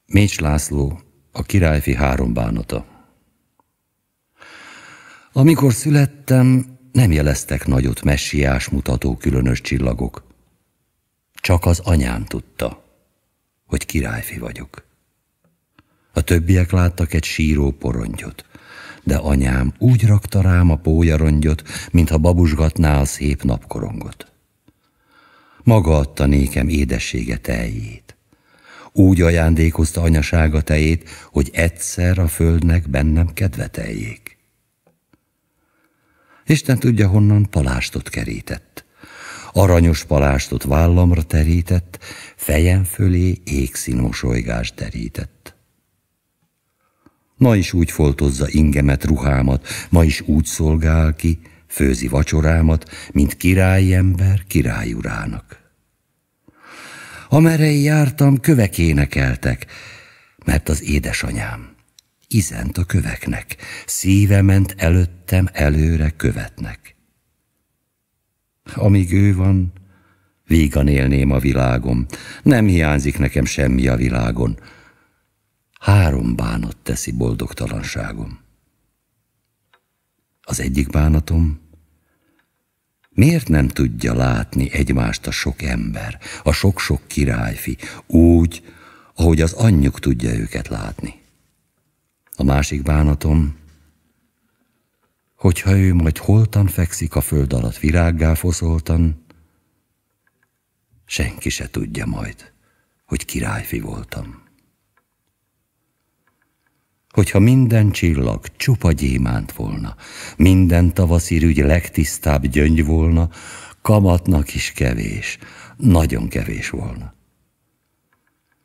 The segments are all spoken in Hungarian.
Mécs László, a királyfi 3 bánata. Amikor születtem, nem jeleztek nagyot messiás mutató különös csillagok. Csak az anyám tudta, hogy királyfi vagyok. A többiek láttak egy síró porontyot, de anyám úgy rakta rám a pólyarongyot, mintha babusgatná a szép napkorongot. Maga adta nékem édessége teljét. Úgy ajándékozta anyasága tejét, hogy egyszer a földnek bennem kedve teljék. Isten tudja, honnan palástot kerített. Aranyos palástot vállamra terített, fejem fölé égszín mosolygást derített. Ma is úgy foltozza ingemet, ruhámat, ma is úgy szolgál ki, főzi vacsorámat, mint királyi ember királyurának. Amerre én jártam, kövek énekeltek, mert az édesanyám izent a köveknek, szíve ment előttem, előre követnek. Amíg ő van, vígan élném a világom, nem hiányzik nekem semmi a világon. 3 bánat teszi boldogtalanságom. Az egyik bánatom, miért nem tudja látni egymást a sok ember, a sok-sok királyfi, úgy, ahogy az anyjuk tudja őket látni. A másik bánatom, hogyha ő majd holtan fekszik a föld alatt virággá foszoltan, senki se tudja majd, hogy királyfi voltam. Hogyha minden csillag csupa gyémánt volna, minden tavaszi rügy legtisztább gyöngy volna, kamatnak is kevés, nagyon kevés volna.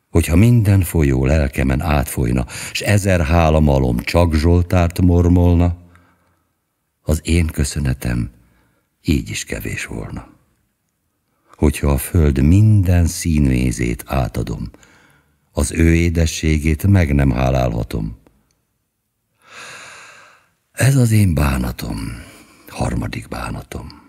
Hogyha minden folyó lelkemen átfolyna, s 1000 hálamalom csak Zsoltárt mormolna, az én köszönetem így is kevés volna. Hogyha a föld minden színmézét átadom, az ő édességét meg nem hálálhatom. Ez az én bánatom, 3. bánatom.